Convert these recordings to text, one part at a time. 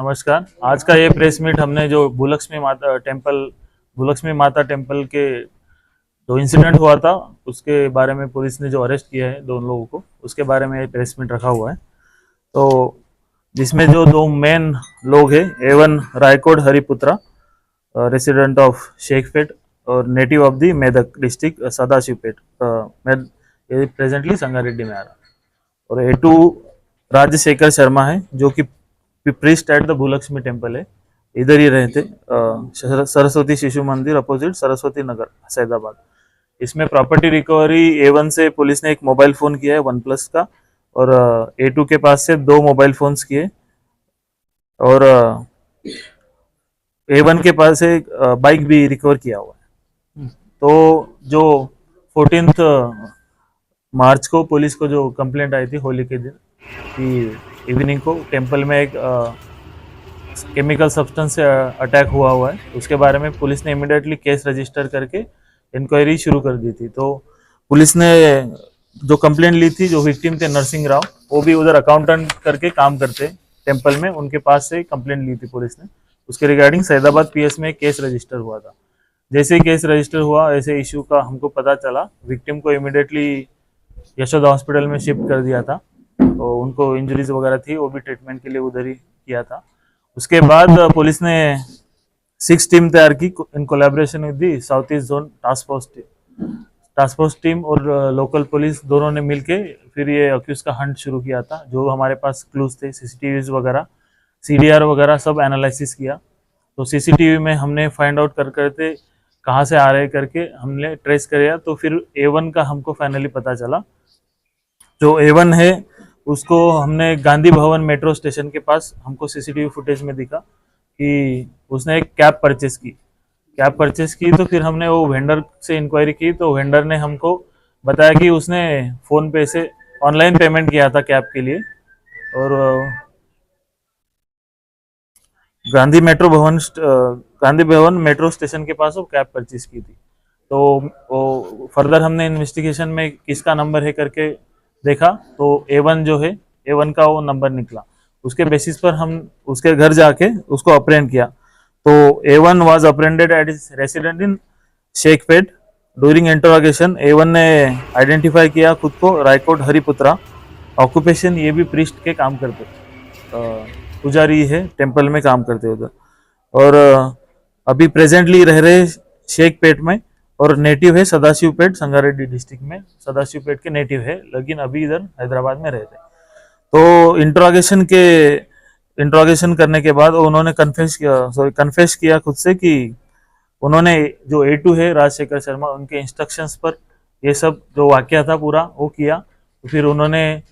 नमस्कार। आज का ये प्रेस मीट हमने जो भूलक्ष्मी माता टेम्पल के जो इंसिडेंट हुआ था उसके बारे में पुलिस ने जो अरेस्ट किया है दोनों लोगों को, उसके बारे में ये प्रेस मीट रखा हुआ है। तो जिसमें जो दो मेन लोग हैं, एवन रायकोड हरिपुत्रा, रेसिडेंट ऑफ शेखपेट और native of the Medak district Sadashivpet, ये प्रेजेंटली संगारेड्डी में आ रहा। और ए2 राजशेखर शर्मा है जो कि प्रीस्ट एट द भूलक्ष्मी टेम्पल है, इधर ही रहते, सरस्वती शिशु मंदिर अपोजिट सरस्वती नगर सैदाबाद। इसमें प्रॉपर्टी रिकवरी A1 से पुलिस ने एक मोबाइल फ़ोन किया है OnePlus का, और A2 के पास से 2 मोबाइल फ़ोन्स किए, और A1 के पास से बाइक भी रिकवर किया हुआ है। तो जो 14 मार्च को पुलिस को जो कंप्लेंट आई थी होली के दिन कि इवनिंग को टेम्पल में एक केमिकल सब्सटेंस से अटैक हुआ है, उसके बारे में पुलिस ने इमिडिएटली केस रजिस्टर करके इंक्वायरी शुरू कर दी थी। तो पुलिस ने जो कंप्लेंट ली थी, जो विक्टिम थे नरसिंह राव, वो भी उधर अकाउंटेंट करके काम करते टेम्पल में, उनके पास से कंप्लेंट ली थी पुलिस ने। उसके रिगार्डिंग सैदाबाद PS में केस रजिस्टर हुआ था। जैसे ही केस रजिस्टर हुआ, ऐसे इशू का हमको पता चला, विक्टिम को इमिडिएटली यशोदा हॉस्पिटल में शिफ्ट कर दिया था। तो उनको इंजरीज वगैरह थी, वो भी ट्रीटमेंट के लिए उधर ही किया था। उसके बाद पुलिस ने 6 टीम तैयार की in collaboration with the south east zone task force team और लोकल पुलिस, दोनों ने मिलके फिर ये अक्यूज का हंट शुरू किया था। जो हमारे पास क्लूज थे, CCTVs वगैरह, CDR वगैरह सब एनालिसिस किया। तो CCTV में हमने फाइंड आउट करते कहाँ से आ रहे करके हमने ट्रेस किया। तो फिर A1 का हमको फाइनली पता चला। जो A1 है उसको हमने गांधी भवन मेट्रो स्टेशन के पास हमको CCTV फुटेज में दिखा कि उसने एक कैब परचेस की। तो फिर हमने वो वेंडर से इंक्वायरी की, तो वेंडर ने हमको बताया कि उसने फ़ोन पे से ऑनलाइन पेमेंट किया था कैब के लिए, और गांधी भवन मेट्रो स्टेशन के पास वो कैब परचेस की थी। तो वो फर्दर हमने इन्वेस्टिगेशन में किसका नंबर है करके देखा, तो A1 जो है, A1 का वो नंबर निकला। उसके बेसिस पर हम उसके घर जाके उसको अप्रेंड किया। तो A1 was अप्रेंडेड at his resident in Shaikpet. During interrogation A1 ने आइडेंटिफाई किया खुद को रायकोट हरिपुत्रा, ऑक्यूपेशन ये भी प्रीस्ट के काम करते, पुजारी है, टेम्पल में काम करते उधर, और अभी प्रेजेंटली रह रहे शेखपेट में, और नेटिव है सदाशिवपेट, संगारेड्डी डिस्ट्रिक्ट में सदाशिवपेट के नेटिव है, लेकिन अभी इधर हैदराबाद में रहते। तो इंट्रोगेशन करने के बाद उन्होंने कन्फेस किया खुद से कि उन्होंने जो A2 है राजशेखर शर्मा, उनके इंस्ट्रक्शंस पर ये सब जो वाकया था पूरा वो किया। तो फिर उन्होंने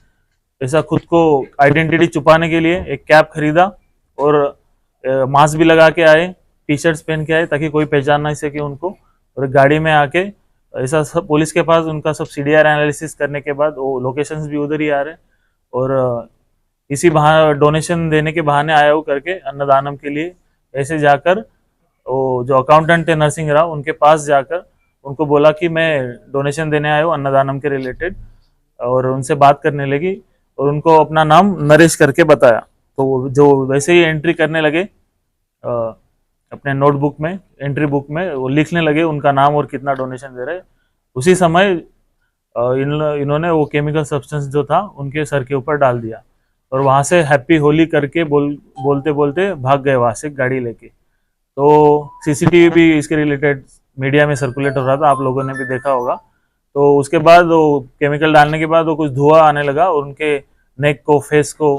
ऐसा खुद को आइडेंटिटी छुपाने के लिए एक कैब खरीदा, और मास्क भी लगा के आए, T-शर्ट्स पहन के आए ताकि कोई पहचान नहीं सके उनको। और गाड़ी में आके ऐसा सब पुलिस के पास उनका सब CDR एनालिसिस करने के बाद वो लोकेशंस भी उधर ही आ रहे, और इसी बहाने डोनेशन देने के बहाने आया हो करके अन्नदानम के लिए ऐसे जाकर वो जो अकाउंटेंट थे नरसिंह राव, उनके पास जाकर उनको बोला कि मैं डोनेशन देने आया हूँ अन्नदानम के रिलेटेड, और उनसे बात करने लगी और उनको अपना नाम नरेश करके बताया। तो जो वैसे ही एंट्री करने लगे, अपने नोटबुक में, एंट्री बुक में वो लिखने लगे उनका नाम और कितना डोनेशन दे रहे। उसी समय इन्होंने वो केमिकल सब्सटेंस जो था उनके सर के ऊपर डाल दिया, और वहाँ से हैप्पी होली करके बोलते बोलते भाग गए वहाँ से गाड़ी लेके। तो CCTV भी इसके रिलेटेड मीडिया में सर्कुलेट हो रहा था, आप लोगों ने भी देखा होगा। तो उसके बाद वो केमिकल डालने के बाद वो कुछ धुआं आने लगा, और उनके नेक को, फेस को,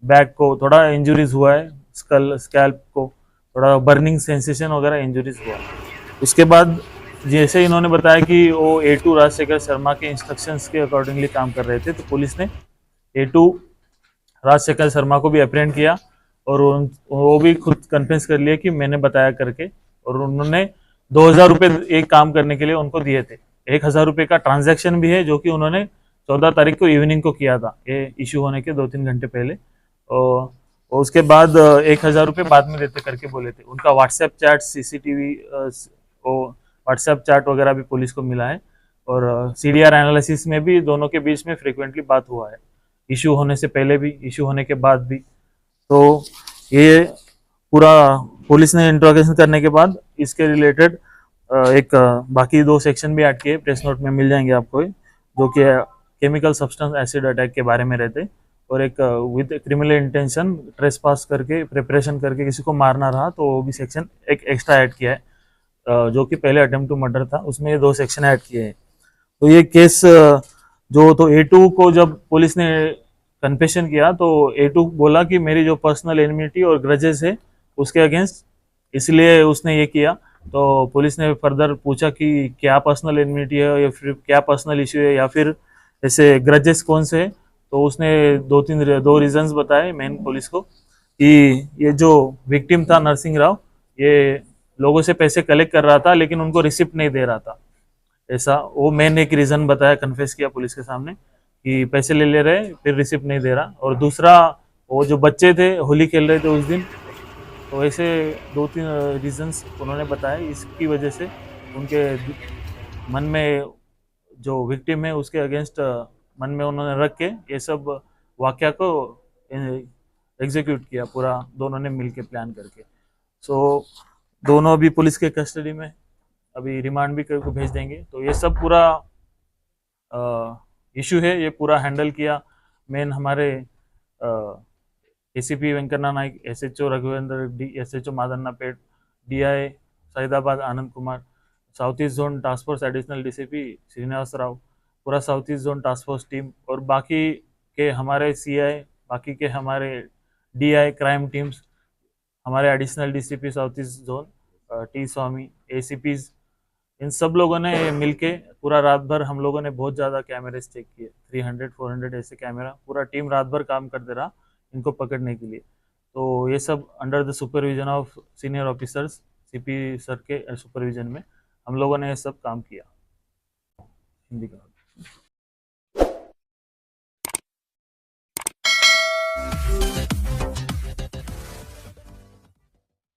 बैक को थोड़ा इंजुरीज हुआ है, स्कैल्प को थोड़ा बर्निंग सेंसेशन वगैरह इंजुरीज हुआ। उसके बाद जैसे इन्होंने बताया कि वो A2 राजशेखर शर्मा के इंस्ट्रक्शंस के अकॉर्डिंगली काम कर रहे थे, तो पुलिस ने A2 राजशेखर शर्मा को भी अप्रेंड किया, और वो भी खुद कन्फेस कर लिया कि मैंने बताया करके। और उन्होंने 2000 रुपये एक काम करने के लिए उनको दिए थे। 1000 रुपये का ट्रांजैक्शन भी है जो कि उन्होंने 14 तारीख को इवनिंग को किया था, ये इशू होने के 2-3 घंटे पहले। और उसके बाद 1000 रुपये बाद में देते करके बोले थे। उनका WhatsApp chat, CCTV, WhatsApp chat वगैरह भी पुलिस को मिला है, और CDR एनालिसिस में भी दोनों के बीच में फ्रिक्वेंटली बात हुआ है, इशू होने से पहले भी, इशू होने के बाद भी। तो ये पूरा पुलिस ने इंट्रोगेशन करने के बाद इसके रिलेटेड एक बाकी 2 सेक्शन भी ऐड किए, प्रेस नोट में मिल जाएंगे आपको, जो कि केमिकल सब्सटेंस एसिड अटैक के बारे में रहते, और एक विद क्रिमिनल इंटेंशन ट्रेसपास करके प्रिपरेशन करके किसी को मारना रहा तो वो भी सेक्शन एक एक्स्ट्रा ऐड किया है, जो कि पहले अटेम्प्ट टू मर्डर था उसमें ये 2 सेक्शन ऐड किए हैं। तो ये केस जो तो A2 को जब पुलिस ने कन्फेशन किया तो A2 बोला कि मेरी जो पर्सनल एनिमिटी और ग्रजेस है उसके अगेंस्ट, इसलिए उसने ये किया। तो पुलिस ने फर्दर पूछा कि क्या पर्सनल एनिमिटी है या फिर क्या पर्सनल इश्यू है या फिर ऐसे ग्रजेस कौन से है, तो उसने 2 रीजंस बताए मेन पुलिस को कि ये जो विक्टिम था नरसिंह राव, ये लोगों से पैसे कलेक्ट कर रहा था लेकिन उनको रिसिप्ट नहीं दे रहा था, ऐसा वो मैंने एक रीजन बताया, कन्फेस किया पुलिस के सामने कि पैसे ले ले रहे फिर रिसिप्ट नहीं दे रहा। और दूसरा, वो जो बच्चे थे होली खेल रहे थे उस दिन, तो ऐसे 2-3 रीजंस उन्होंने बताए, इसकी वजह से उनके मन में जो विक्टिम है उसके अगेंस्ट मन में उन्होंने रख के ये सब वाकया को एग्जीक्यूट किया पूरा, दोनों ने मिलके प्लान करके। सो दोनों अभी पुलिस के कस्टडी में, अभी रिमांड भी करके भेज देंगे। तो ये सब पूरा इशू है, ये पूरा हैंडल किया मेन हमारे ACP Venkanna Naik, SHO Raghuvendra Reddy, SHO Madannapet, DI Saidabad Anand Kumar, south east zone task force additional DCP Srinivas Rao, पूरा south east zone task force team, और बाकी के हमारे सीआई, बाकी के हमारे डीआई क्राइम टीम्स, हमारे additional DCP south east zone T Swamy, ACPs, इन सब लोगों ने मिलके पूरा रात भर हम लोगों ने बहुत ज़्यादा कैमरे चेक किए, 300-400 ऐसे कैमरा, पूरा टीम रात भर काम करते रहा इनको पकड़ने के लिए। तो ये सब under the supervision of senior officers, CP sir के सुपरविजन में हम लोगों ने ये सब काम किया। हिंदी का